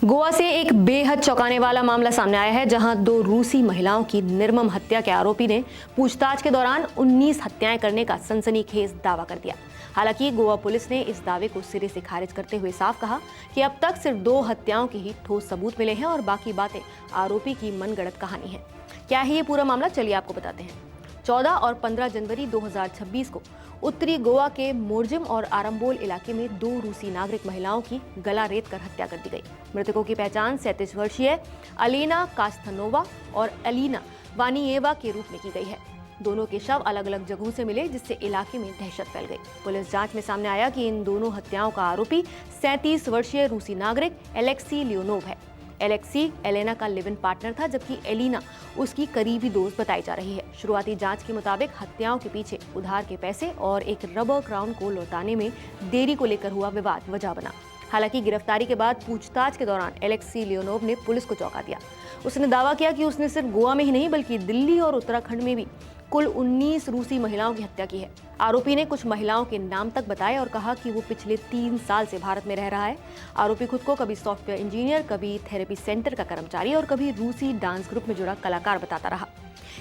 गोवा से एक बेहद चौंकाने वाला मामला सामने आया है, जहां दो रूसी महिलाओं की निर्मम हत्या के आरोपी ने पूछताछ के दौरान 19 हत्याएं करने का सनसनीखेज दावा कर दिया। हालांकि गोवा पुलिस ने इस दावे को सिरे से खारिज करते हुए साफ कहा कि अब तक सिर्फ 2 हत्याओं के ही ठोस सबूत मिले हैं और बाकी बातें आरोपी की मनगढ़ंत कहानी है। क्या है ये पूरा मामला, चलिए आपको बताते हैं। 14 और 15 जनवरी 2026 को उत्तरी गोवा के मोरजिम और आरंबोल इलाके में 2 रूसी नागरिक महिलाओं की गला रेत कर हत्या कर दी गई। मृतकों की पहचान 37 वर्षीय अलीना कास्थनोवा और एलिना वानिएवा के रूप में की गई है। दोनों के शव अलग अलग जगहों से मिले, जिससे इलाके में दहशत फैल गई। पुलिस जांच में सामने आया कि इन दोनों हत्याओं का आरोपी 37 वर्षीय रूसी नागरिक एलेक्सी लियोनोव है। एलेक्सी एलेना का लिव इन पार्टनर था, जबकि एलिना उसकी करीबी दोस्त बताई जा रही है। शुरुआती जांच के मुताबिक हत्याओं के पीछे उधार के पैसे और एक रबर क्राउन को लौटाने में देरी को लेकर हुआ विवाद वजह बना। हालांकि गिरफ्तारी के बाद पूछताछ के दौरान एलेक्सी लियोनोव ने पुलिस को चौंका दिया। उसने दावा किया कि उसने सिर्फ गोवा में ही नहीं बल्कि दिल्ली और उत्तराखंड में भी कुल 19 रूसी महिलाओं की हत्या की है। आरोपी ने कुछ महिलाओं के नाम तक बताए और कहा कि वो पिछले 3 साल से भारत में रह रहा है। आरोपी खुद को कभी सॉफ्टवेयर इंजीनियर, कभी थेरेपी सेंटर का कर्मचारी और कभी रूसी डांस ग्रुप में जुड़ा कलाकार बताता रहा।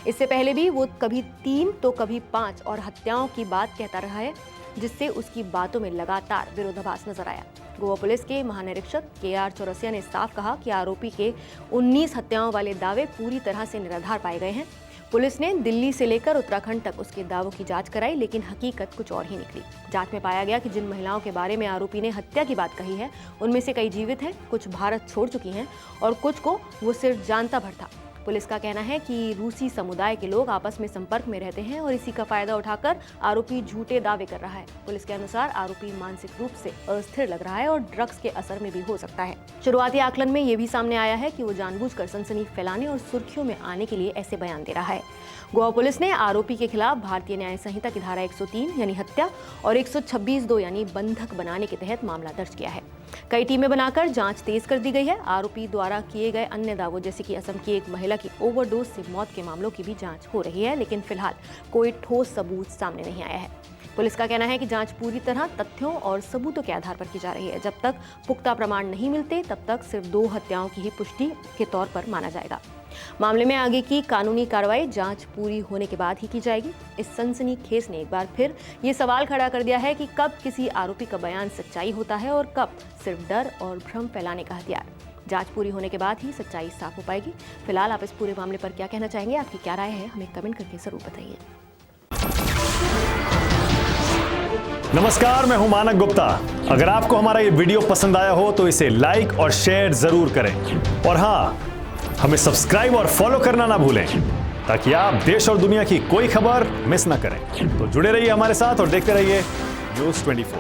इससे पहले भी वो कभी 3 तो कभी 5 और हत्याओं की बात कहता रहा है, जिससे उसकी बातों में लगातार विरोधाभास नजर आया। गोवा पुलिस के महानिरीक्षक KR चौरसिया ने साफ कहा कि आरोपी के 19 हत्याओं वाले दावे पूरी तरह से निराधार पाए गए हैं। पुलिस ने दिल्ली से लेकर उत्तराखंड तक उसके दावों की जांच कराई, लेकिन हकीकत कुछ और ही निकली। जांच में पाया गया कि जिन महिलाओं के बारे में आरोपी ने हत्या की बात कही है, उनमें से कई जीवित हैं, कुछ भारत छोड़ चुकी हैं और कुछ को वो सिर्फ जानता भर था। पुलिस का कहना है कि रूसी समुदाय के लोग आपस में संपर्क में रहते हैं और इसी का फायदा उठाकर आरोपी झूठे दावे कर रहा है। पुलिस के अनुसार आरोपी मानसिक रूप से अस्थिर लग रहा है और ड्रग्स के असर में भी हो सकता है। शुरुआती आकलन में ये भी सामने आया है कि वो जानबूझकर सनसनी फैलाने और सुर्खियों में आने के लिए ऐसे बयान दे रहा है। गोवा पुलिस ने आरोपी के खिलाफ भारतीय न्याय संहिता की धारा 103 यानी हत्या और 126(2) यानी बंधक बनाने के तहत मामला दर्ज किया है। कई टीमें बनाकर जांच तेज कर दी गई है। आरोपी द्वारा किए गए अन्य दावों जैसे कि असम की एक महिला की ओवरडोज से मौत के मामलों की भी जांच हो रही है, लेकिन फिलहाल कोई ठोस सबूत सामने नहीं आया है। पुलिस का कहना है कि जांच पूरी तरह तथ्यों और सबूतों के आधार पर की जा रही है। जब तक पुख्ता प्रमाण नहीं मिलते, तब तक सिर्फ 2 हत्याओं की ही पुष्टि के तौर पर माना जाएगा। मामले में आगे की कानूनी कार्रवाई जांच पूरी होने के बाद ही की जाएगी। इस सनसनीखेज ने एक बार फिर ये सवाल खड़ा कर दिया है कि कब किसी आरोपी का बयान सच्चाई होता है और कब सिर्फ डर और भ्रम फैलाने का हथियार। जांच पूरी होने के बाद ही सच्चाई साफ हो पाएगी। फिलहाल आप इस पूरे मामले पर क्या कहना चाहेंगे, आपकी क्या राय है, हमें कमेंट करके जरूर बताइए। नमस्कार, मैं हूं मानक गुप्ता। अगर आपको हमारा ये वीडियो पसंद आया हो तो इसे लाइक और शेयर जरूर करें और हाँ, हमें सब्सक्राइब और फॉलो करना ना भूलें ताकि आप देश और दुनिया की कोई खबर मिस ना करें। तो जुड़े रहिए हमारे साथ और देखते रहिए News 24।